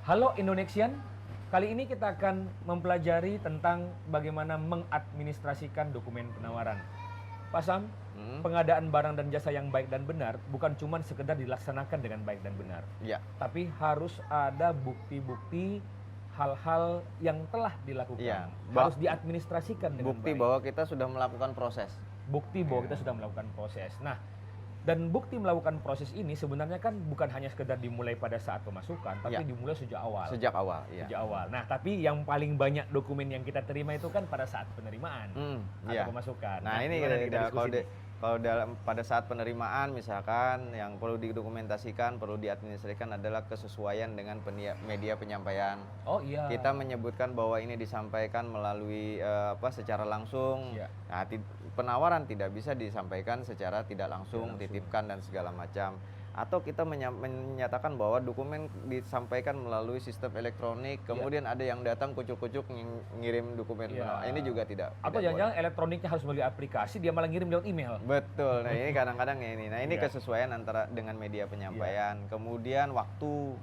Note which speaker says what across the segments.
Speaker 1: Halo Indonesian, kali ini kita akan mempelajari tentang bagaimana mengadministrasikan dokumen penawaran. Pak Sam, pengadaan barang dan jasa yang baik dan benar bukan cuma sekedar dilaksanakan dengan baik dan benar.
Speaker 2: Ya.
Speaker 1: Tapi harus ada bukti-bukti hal-hal yang telah dilakukan.
Speaker 2: Iya.
Speaker 1: Harus diadministrasikan dengan
Speaker 2: Bukti
Speaker 1: baik.
Speaker 2: bahwa kita sudah melakukan proses.
Speaker 1: Bukti bahwa kita sudah melakukan proses. Nah, dan bukti melakukan proses ini sebenarnya kan bukan hanya sekedar dimulai pada saat pemasukan, tapi
Speaker 2: Ya.
Speaker 1: dimulai sejak awal.
Speaker 2: Sejak awal, iya.
Speaker 1: Sejak awal. Nah, tapi yang paling banyak dokumen yang kita terima itu kan pada saat penerimaan atau
Speaker 2: Iya.
Speaker 1: pemasukan.
Speaker 2: Nah, ini
Speaker 1: gimana nih kita diskusi nih?
Speaker 2: kalau dalam pada saat penerimaan misalkan yang perlu didokumentasikan, perlu diadministrasikan adalah kesesuaian dengan media penyampaian.
Speaker 1: Oh iya.
Speaker 2: Kita menyebutkan bahwa ini disampaikan melalui secara langsung.
Speaker 1: Iya.
Speaker 2: Nah, penawaran tidak bisa disampaikan secara tidak langsung, titipkan dan segala macam. Atau kita menyatakan bahwa dokumen disampaikan melalui sistem elektronik, kemudian ada yang datang kucuk-kucuk ngirim dokumen penawaran. Ini juga tidak.
Speaker 1: Atau jangan-jangan elektroniknya harus melalui aplikasi, dia malah ngirim lewat email.
Speaker 2: Betul. Nah, ini kadang-kadang ini. Nah, ini kesesuaian antara dengan media penyampaian. Kemudian waktu.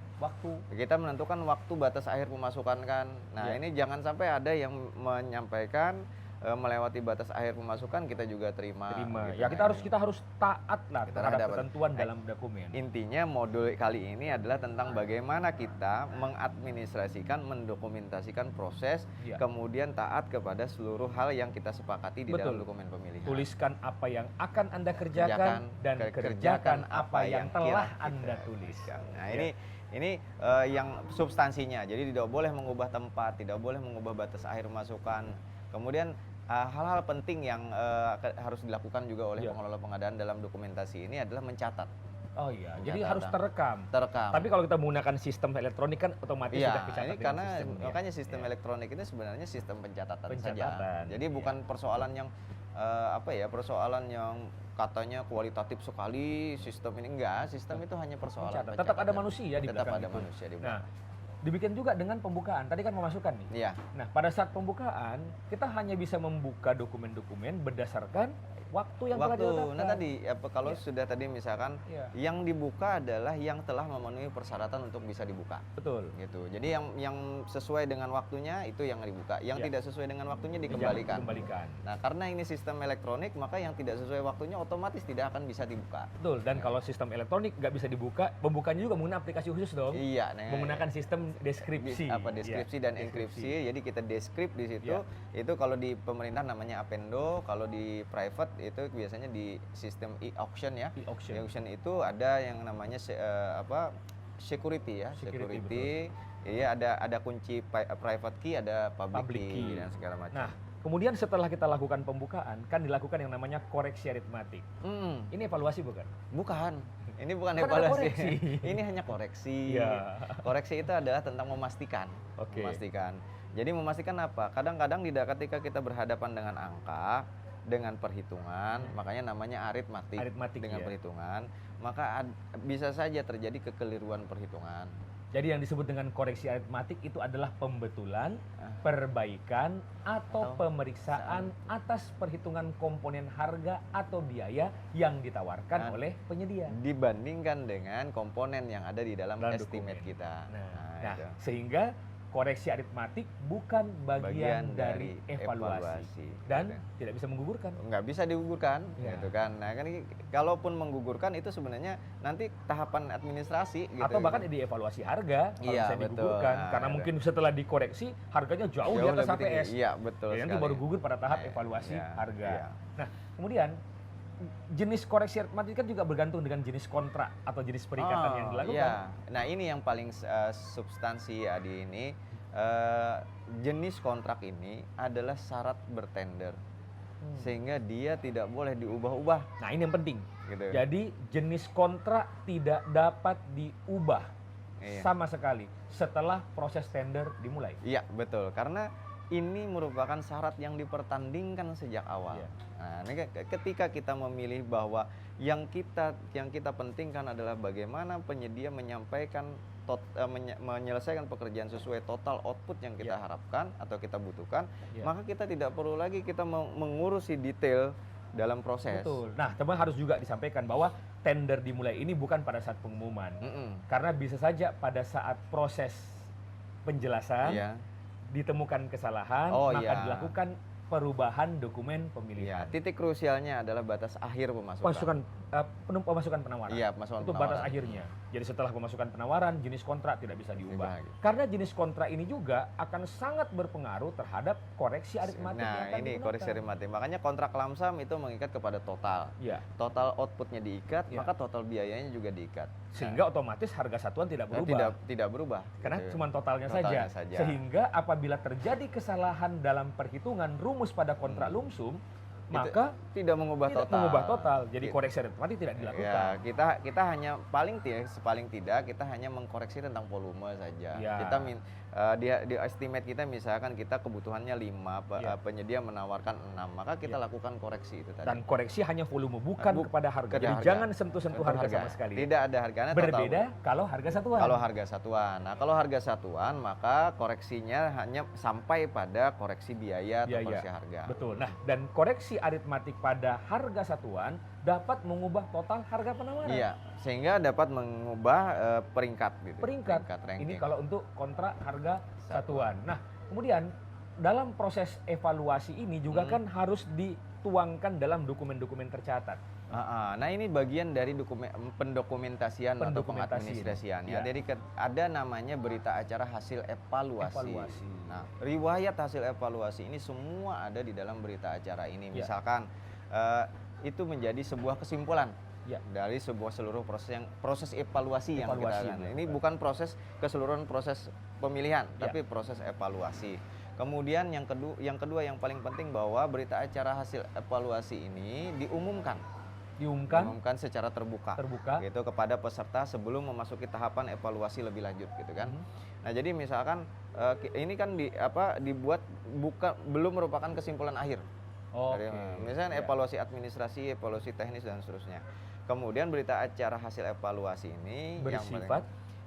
Speaker 2: Kita menentukan waktu batas akhir pemasukan kan. Nah, ini jangan sampai ada yang menyampaikan melewati batas akhir pemasukan kita juga terima.
Speaker 1: Gitu.
Speaker 2: Ya,
Speaker 1: kita harus taat lah terhadap ketentuan dalam dokumen.
Speaker 2: Intinya modul kali ini adalah tentang bagaimana kita mengadministrasikan, mendokumentasikan proses, kemudian taat kepada seluruh hal yang kita sepakati di dalam dokumen pemilihan.
Speaker 1: Tuliskan apa yang akan Anda kerjakan dan kerjakan apa yang telah Anda tuliskan.
Speaker 2: Nah, ini yang substansinya. Jadi tidak boleh mengubah tempat, tidak boleh mengubah batas akhir pemasukan. Kemudian hal-hal penting yang harus dilakukan juga oleh pengelola pengadaan dalam dokumentasi ini adalah mencatat.
Speaker 1: Oh iya, jadi harus terekam.
Speaker 2: Tapi
Speaker 1: kalau kita menggunakan sistem elektronik kan otomatis sudah kecatat.
Speaker 2: Ini karena makanya sistem elektronik ini sebenarnya sistem pencatatan saja. Jadi bukan persoalan yang persoalan yang katanya kualitatif sekali sistem ini enggak. Sistem itu hanya persoalan pencatatan.
Speaker 1: Tetap ada manusia di belakang.
Speaker 2: Tetap ada manusia di belakang.
Speaker 1: Nah, dibikin juga dengan pembukaan. Tadi kan memasukkan nih.
Speaker 2: Iya.
Speaker 1: Nah, pada saat pembukaan kita hanya bisa membuka dokumen-dokumen berdasarkan waktu yang telah ditetapkan.
Speaker 2: Nah tadi kalau sudah tadi misalkan yang dibuka adalah yang telah memenuhi persyaratan untuk bisa dibuka.
Speaker 1: Betul.
Speaker 2: Gitu. Jadi yang sesuai dengan waktunya itu yang dibuka. Yang tidak sesuai dengan waktunya dikembalikan. Nah, karena ini sistem elektronik, maka yang tidak sesuai waktunya otomatis tidak akan bisa dibuka.
Speaker 1: Betul. Dan kalau sistem elektronik nggak bisa dibuka, pembukanya juga menggunakan aplikasi khusus dong.
Speaker 2: Iya.
Speaker 1: Menggunakan sistem deskripsi.
Speaker 2: Deskripsi dan enkripsi. Jadi kita deskrip di situ. Itu kalau di pemerintah namanya appendo, kalau di private itu biasanya di sistem e-auction ya. E-auction itu ada yang namanya security ya. Security. Iya, ada kunci private key, ada public key dan segala macam.
Speaker 1: Nah, kemudian setelah kita lakukan pembukaan, kan dilakukan yang namanya koreksi aritmatik. Ini evaluasi bukan?
Speaker 2: Bukan. Ini bukan evaluasi. Ini hanya koreksi. Koreksi itu adalah tentang memastikan. Memastikan. Jadi memastikan apa? Kadang-kadang ketika kita berhadapan dengan angka, dengan perhitungan, makanya namanya aritmatik dengan perhitungan, maka bisa saja terjadi kekeliruan perhitungan.
Speaker 1: Jadi yang disebut dengan koreksi aritmatik itu adalah pembetulan, perbaikan, atau pemeriksaan atas perhitungan komponen harga atau biaya yang ditawarkan oleh penyedia.
Speaker 2: Dibandingkan dengan komponen yang ada di dalam estimate kita.
Speaker 1: Nah, sehingga koreksi aritmatik bukan bagian dari evaluasi. Dan tidak bisa menggugurkan.
Speaker 2: Nggak bisa digugurkan, gitu kan. Nah, kan kalaupun menggugurkan itu sebenarnya nanti tahapan administrasi gitu.
Speaker 1: Atau bahkan di evaluasi harga kalau bisa digugurkan. Karena mungkin setelah dikoreksi harganya jauh di atas HPS.
Speaker 2: Iya, betul sekali.
Speaker 1: Nanti baru gugur pada tahap evaluasi harga. Nah, kemudian jenis koreksi aritmatik kan juga bergantung dengan jenis kontrak atau jenis perikatan yang dilakukan.
Speaker 2: Nah, ini yang paling substansi ya di ini. Jenis kontrak ini adalah syarat bertender. Sehingga dia tidak boleh diubah-ubah.
Speaker 1: Nah, ini yang penting.
Speaker 2: Gitu.
Speaker 1: Jadi jenis kontrak tidak dapat diubah sama sekali setelah proses tender dimulai.
Speaker 2: Iya, betul. Karena ini merupakan syarat yang dipertandingkan sejak awal. Nah, ketika kita memilih bahwa yang kita pentingkan adalah bagaimana penyedia menyampaikan menyelesaikan pekerjaan sesuai total output yang kita harapkan atau kita butuhkan, maka kita tidak perlu lagi kita mengurusi detail dalam proses.
Speaker 1: Betul. Nah, teman harus juga disampaikan bahwa tender dimulai ini bukan pada saat pengumuman, karena bisa saja pada saat proses
Speaker 2: Iya.
Speaker 1: penjelasan, ditemukan kesalahan,
Speaker 2: Oh,
Speaker 1: maka
Speaker 2: iya.
Speaker 1: dilakukan perubahan dokumen
Speaker 2: Iya,
Speaker 1: pemilihan.
Speaker 2: titik krusialnya adalah batas akhir pemasukan.
Speaker 1: Pemasukan penawaran.
Speaker 2: Iya, pemasukan
Speaker 1: Itu batas
Speaker 2: penawaran.
Speaker 1: akhirnya. Jadi setelah pemasukan penawaran, jenis kontrak tidak bisa diubah.
Speaker 2: Diubah.
Speaker 1: Karena jenis kontrak ini juga akan sangat berpengaruh terhadap koreksi aritmatik yang
Speaker 2: Nah,
Speaker 1: akan
Speaker 2: ini
Speaker 1: digunakan.
Speaker 2: koreksi aritmatik. Makanya kontrak lamsam itu mengikat kepada total.
Speaker 1: Ya,
Speaker 2: Total outputnya diikat,
Speaker 1: Iya.
Speaker 2: maka total biayanya juga diikat.
Speaker 1: sehingga otomatis harga satuan tidak
Speaker 2: Nah,
Speaker 1: berubah.
Speaker 2: tidak berubah.
Speaker 1: Karena
Speaker 2: gitu.
Speaker 1: cuma totalnya
Speaker 2: Totalnya
Speaker 1: saja.
Speaker 2: saja.
Speaker 1: Sehingga apabila terjadi kesalahan dalam perhitungan rumus pada kontrak lumsum, maka
Speaker 2: tidak mengubah
Speaker 1: tidak
Speaker 2: total.
Speaker 1: mengubah total. Jadi
Speaker 2: Gitu.
Speaker 1: koreksi aritmatik tidak dilakukan.
Speaker 2: Ya, kita hanya paling tidak kita hanya mengkoreksi tentang volume saja.
Speaker 1: Ya.
Speaker 2: Kita di estimate kita misalkan kita kebutuhannya 5,
Speaker 1: Ya.
Speaker 2: penyedia menawarkan 6, maka kita
Speaker 1: Ya.
Speaker 2: lakukan koreksi itu tadi.
Speaker 1: Dan koreksi hanya volume, bukan kepada harga.
Speaker 2: kepada
Speaker 1: Jadi
Speaker 2: harga.
Speaker 1: jangan sentuh-sentuh harga sama sekali.
Speaker 2: Tidak ada harganya
Speaker 1: Berbeda
Speaker 2: total.
Speaker 1: kalau harga satuan.
Speaker 2: Kalau harga satuan. Nah, kalau harga satuan maka koreksinya hanya sampai pada koreksi biaya atau
Speaker 1: Biaya.
Speaker 2: koreksi harga.
Speaker 1: Betul. Nah, dan koreksi aritmatik pada harga satuan dapat mengubah total harga penawaran.
Speaker 2: Iya, sehingga dapat mengubah peringkat gitu.
Speaker 1: Peringkat.
Speaker 2: ranking.
Speaker 1: Ini kalau untuk kontrak harga satuan. Nah, kemudian dalam proses evaluasi ini juga kan harus dituangkan dalam dokumen-dokumen tercatat.
Speaker 2: Nah, ini bagian dari pendokumentasian atau
Speaker 1: Pendokumentasian.
Speaker 2: pengadministrasian ya.
Speaker 1: Ya.
Speaker 2: Jadi ada namanya berita acara hasil evaluasi.
Speaker 1: Evaluasi.
Speaker 2: Nah, riwayat hasil evaluasi ini semua ada di dalam berita acara ini.
Speaker 1: Ya.
Speaker 2: Misalkan itu menjadi sebuah kesimpulan
Speaker 1: Ya.
Speaker 2: dari seluruh proses evaluasi yang kita
Speaker 1: Evaluasi,
Speaker 2: lakukan.
Speaker 1: ya.
Speaker 2: Ini bukan keseluruhan proses pemilihan,
Speaker 1: Ya.
Speaker 2: tapi proses evaluasi. Kemudian yang kedua yang paling penting bahwa berita acara hasil evaluasi ini diumumkan secara terbuka gitu kepada peserta sebelum memasuki tahapan evaluasi lebih lanjut gitu kan. Nah, jadi misalkan ini kan dibuat belum merupakan kesimpulan akhir. Misalnya
Speaker 1: Ya.
Speaker 2: evaluasi administrasi, evaluasi teknis dan seterusnya. Kemudian berita acara hasil evaluasi ini
Speaker 1: Bersifat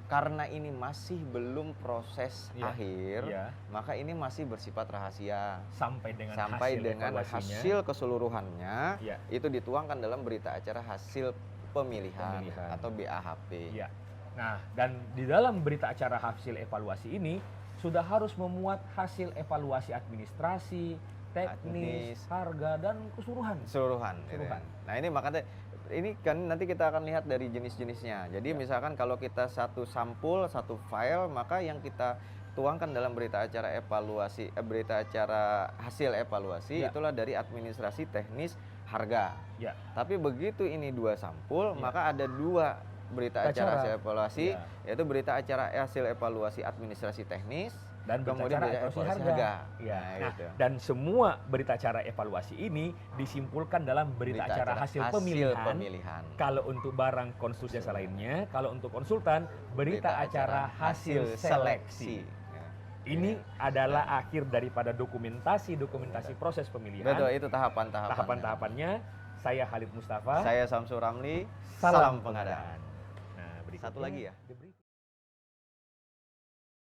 Speaker 2: karena ini masih belum proses
Speaker 1: Ya.
Speaker 2: akhir,
Speaker 1: Ya.
Speaker 2: maka ini masih bersifat rahasia
Speaker 1: sampai dengan
Speaker 2: hasil
Speaker 1: evaluasinya.
Speaker 2: keseluruhannya
Speaker 1: Ya.
Speaker 2: itu dituangkan dalam berita acara hasil pemilihan. Atau BAHP.
Speaker 1: Ya. Nah, dan di dalam berita acara hasil evaluasi ini sudah harus memuat hasil evaluasi administrasi, teknis, harga dan keseluruhan.
Speaker 2: Keseluruhan. Gitu. Nah, ini makanya ini kan nanti kita akan lihat dari jenis-jenisnya. Jadi misalkan kalau kita satu sampul, satu file, maka yang kita tuangkan dalam berita acara berita acara hasil evaluasi itulah dari administrasi, teknis, harga.
Speaker 1: Ya.
Speaker 2: Tapi begitu ini 2 sampul, maka ada 2 berita acara hasil evaluasi, yaitu berita acara hasil evaluasi administrasi teknis
Speaker 1: dan
Speaker 2: kemudian
Speaker 1: berita acara evaluasi harga. Ya.
Speaker 2: Nah,
Speaker 1: Nah, dan semua berita acara evaluasi ini disimpulkan dalam berita acara hasil pemilihan. Kalau untuk barang konsultan jasa lainnya, kalau untuk konsultan berita acara hasil seleksi. Ini adalah akhir daripada dokumentasi proses pemilihan.
Speaker 2: Betul, itu tahapan-tahapannya.
Speaker 1: Tahapan-tahapannya. Saya Khalid Mustafa.
Speaker 2: Saya Samsul Ramli.
Speaker 1: Salam pengadaan. Nah,
Speaker 2: Satu lagi ya.